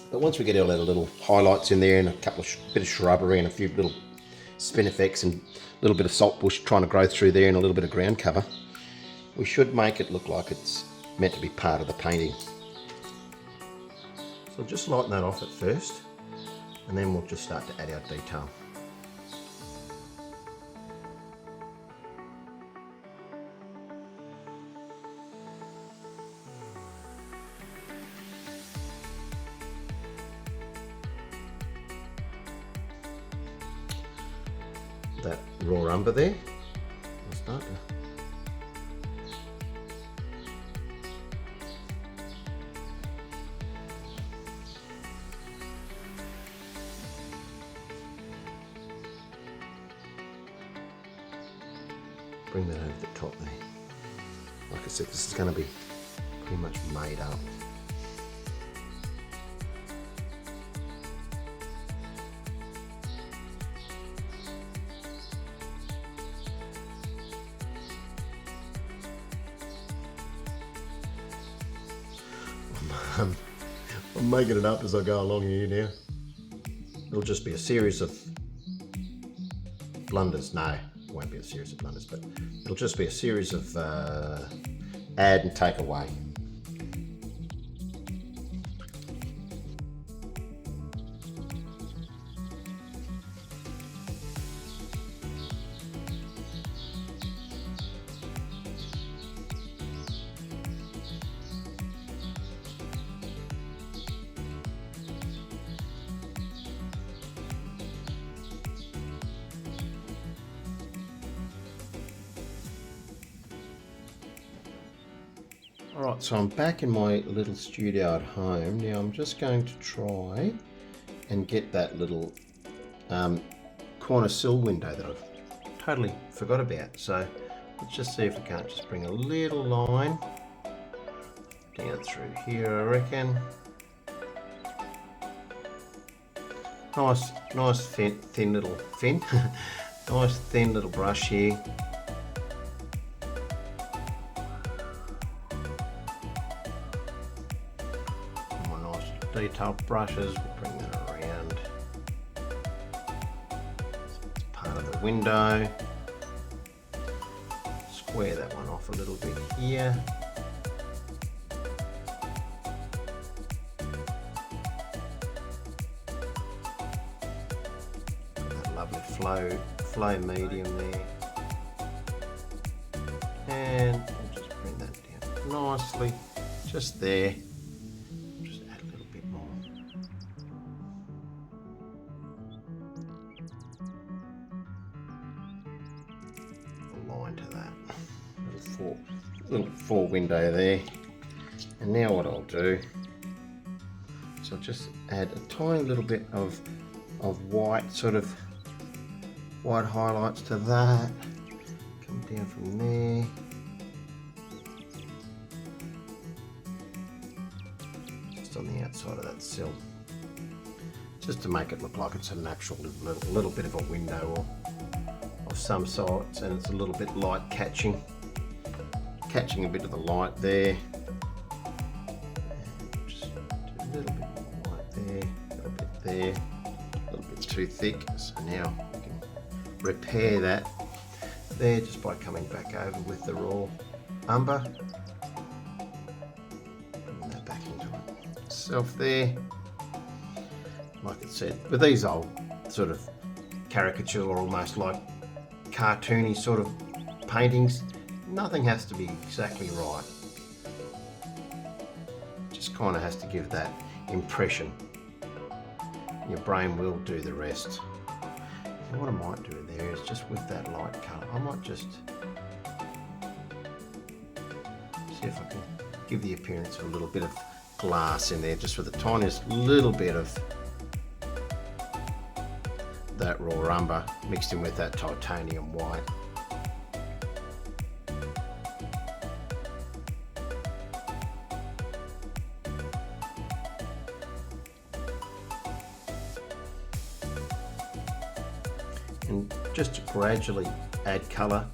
But once we get all our little highlights in there and a couple of bit of shrubbery and a few little spinifex and a little bit of salt bush trying to grow through there and a little bit of ground cover, we should make it look like it's meant to be part of the painting. So just lighten that off at first, and then we'll just start to add our detail. That raw umber there, we'll start to bring that over the top there. Like I said, this is going to be pretty much made up. I'm making it up as I go along here now. It'll just be a series of blunders. No, it won't be a series of blunders, but it'll just be a series of add and take away. Alright, so I'm back in my little studio at home. Now I'm just going to try and get that little corner sill window that I've totally forgot about. So let's just see if we can't just bring a little line down through here, I reckon. Nice thin little nice thin little brush here. Detail brushes, we'll bring that around. So it's part of the window. Square that one off a little bit here. That lovely flow medium there. And we'll just bring that down nicely, just there. Little four window there, and now what I'll do is I'll just add a tiny little bit of white, sort of white highlights to that. Come down from there, just on the outside of that sill. just to make it look like it's a natural little bit of a window or of some sorts, and it's a little bit light catching a bit of the light there. Just do a little bit more light there, a little bit there, a little bit too thick. So now we can repair that there just by coming back over with the raw umber. Bring that back into itself there. Like I said, with these old sort of caricature or almost like cartoony sort of paintings, nothing has to be exactly right. Just kind of has to give that impression. Your brain will do the rest. And what I might do there is just with that light colour, I might just see if I can give the appearance of a little bit of glass in there, just with the tiniest little bit of that raw umber mixed in with that titanium white. And just to gradually add colour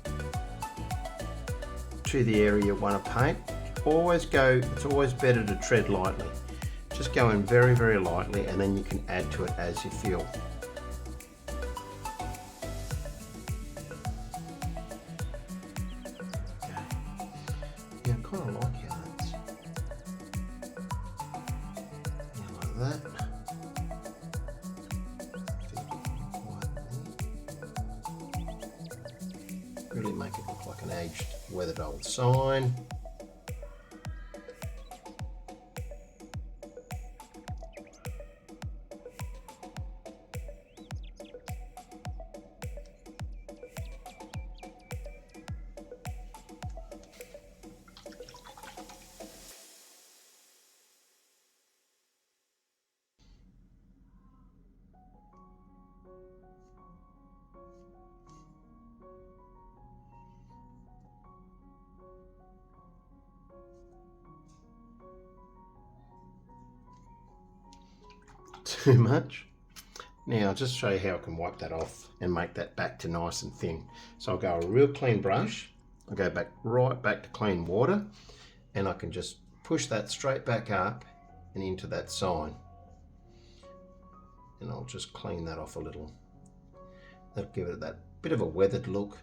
to the area you want to paint, it's always better to tread lightly. Just go in very, very lightly, and then you can add to it as you feel. Yeah, I kind of like how that's like that. Really make it look like an aged, weathered old sign. Too much. Now I'll just show you how I can wipe that off and make that back to nice and thin. So I'll go a real clean brush, I'll go right back to clean water, and I can just push that straight back up and into that sign. And I'll just clean that off a little. That'll give it that bit of a weathered look.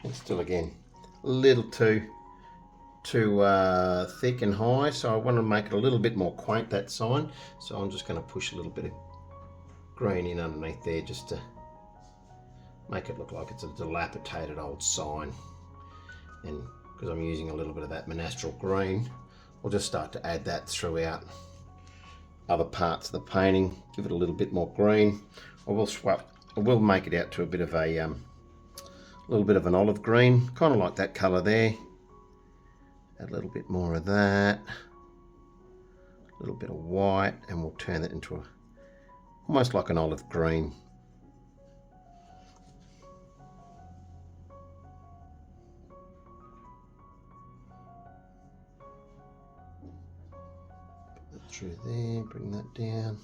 And still again, a little too thick and high, so I want to make it a little bit more quaint, that sign. So I'm just going to push a little bit of green in underneath there just to make it look like it's a dilapidated old sign. And because I'm using a little bit of that monastral green, I'll just start to add that throughout other parts of the painting. Give it a little bit more green. I will make it out to a bit of a little bit of an olive green, kind of like that colour there. Add a little bit more of that, a little bit of white, and we'll turn that into almost like an olive green. Put that through there, bring that down.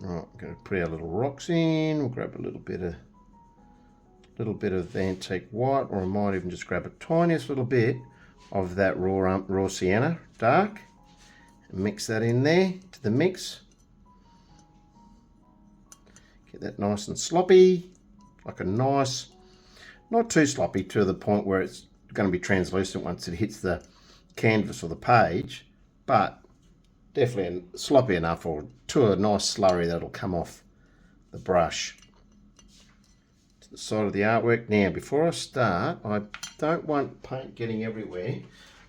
Right, I'm going to put our little rocks in. We'll grab a little bit of antique white, or I might even just grab a tiniest little bit of that raw sienna dark and mix that in there to the mix. Get that nice and sloppy, like a nice, not too sloppy to the point where it's going to be translucent once it hits the canvas or the page, but definitely sloppy enough, or to a nice slurry that'll come off the brush. To the side of the artwork. Now, before I start, I don't want paint getting everywhere,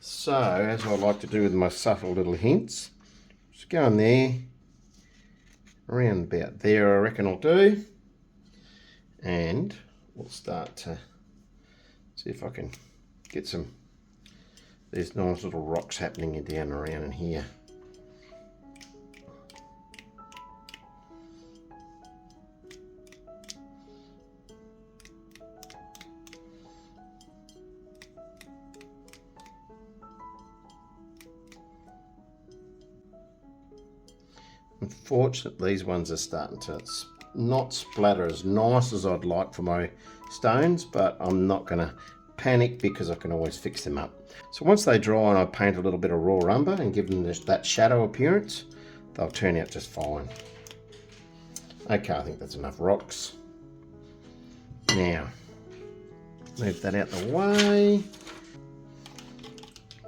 So, as I like to do with my subtle little hints, just go in there, around about there I reckon I'll do. And we'll start to see if I can get some these nice little rocks happening down around in here. Unfortunately, these ones are starting to not splatter as nice as I'd like for my stones, but I'm not going to panic because I can always fix them up. So once they dry and I paint a little bit of raw umber and give them that shadow appearance, they'll turn out just fine. Okay, I think that's enough rocks. Now, move that out the way.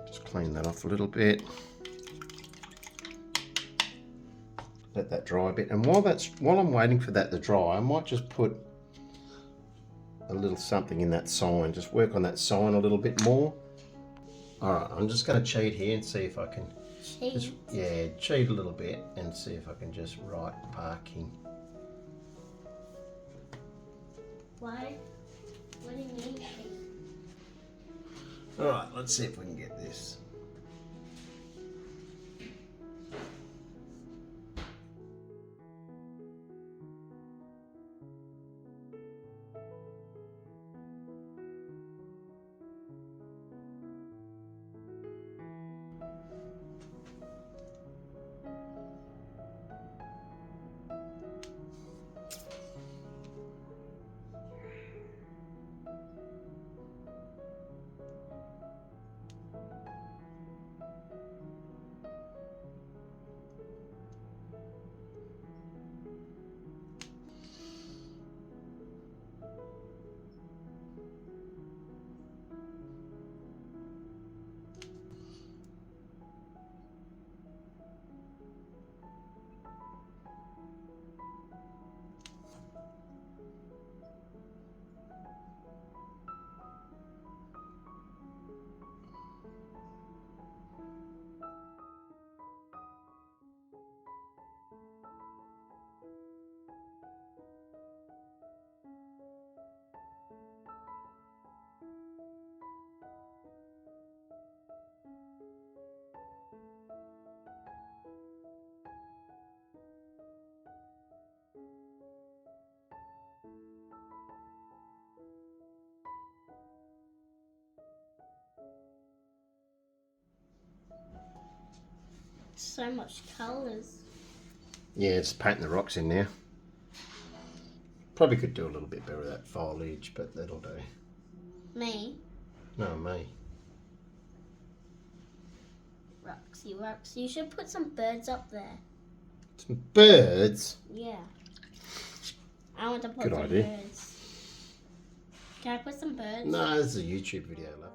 Just clean that off a little bit. Let that dry a bit. And while I'm waiting for that to dry, I might just put a little something in that sign. Just work on that sign a little bit more. All right, I'm just going to cheat here and see if I can. Cheat a little bit and see if I can just write parking. Why? What do you mean? All right, let's see if we can get this. So much colours. Yeah, it's painting the rocks in there. Probably could do a little bit better with that foliage, but that'll do. Me? No, me. Roxy. You should put some birds up there. Some birds? Yeah. I want to put Good some idea. birds. Can I put some birds? No, this is a YouTube video, love.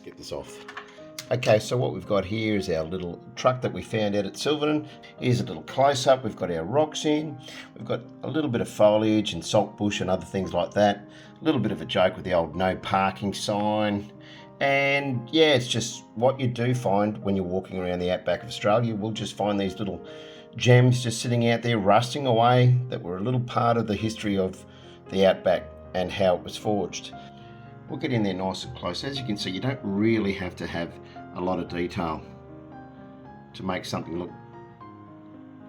get this off. Okay, so what we've got here is our little truck that we found out at Silverton. Here's a little close-up. We've got our rocks in. We've got a little bit of foliage and salt bush and other things like that. A little bit of a joke with the old no parking sign. And yeah, it's just what you do find when you're walking around the outback of Australia. We'll just find these little gems just sitting out there rusting away that were a little part of the history of the outback and how it was forged. We'll get in there nice and close. As you can see, you don't really have to have a lot of detail to make something look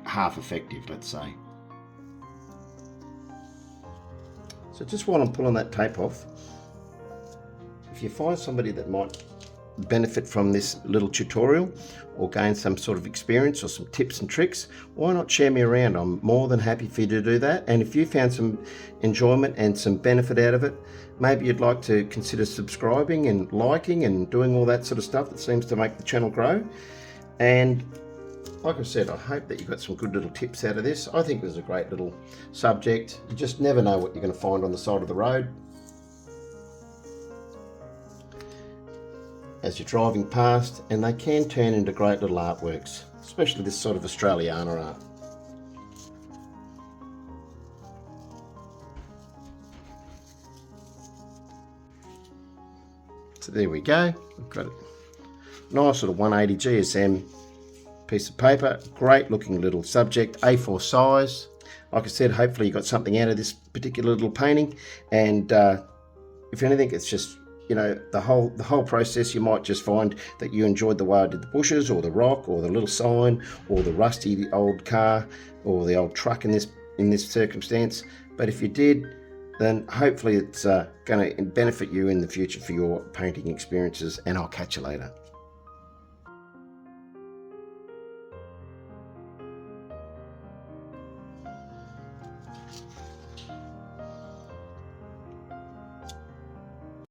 half effective, let's say. So just while I'm pulling that tape off, if you find somebody that might benefit from this little tutorial or gain some sort of experience or some tips and tricks, why not share me around? I'm more than happy for you to do that. And if you found some enjoyment and some benefit out of it, maybe you'd like to consider subscribing and liking and doing all that sort of stuff that seems to make the channel grow. And like I said, I hope that you got some good little tips out of this. I think it was a great little subject. You just never know what you're going to find on the side of the road as you're driving past, and they can turn into great little artworks, especially this sort of Australiana art. So there we go, we've got a nice little 180 GSM piece of paper, great looking little subject, A4 size. Like I said, hopefully you got something out of this particular little painting, and if anything, it's just, you know, the whole process. You might just find that you enjoyed the way I did the bushes or the rock or the little sign or the rusty old car or the old truck in this circumstance. But if you did, then hopefully it's going to benefit you in the future for your painting experiences, and I'll catch you later.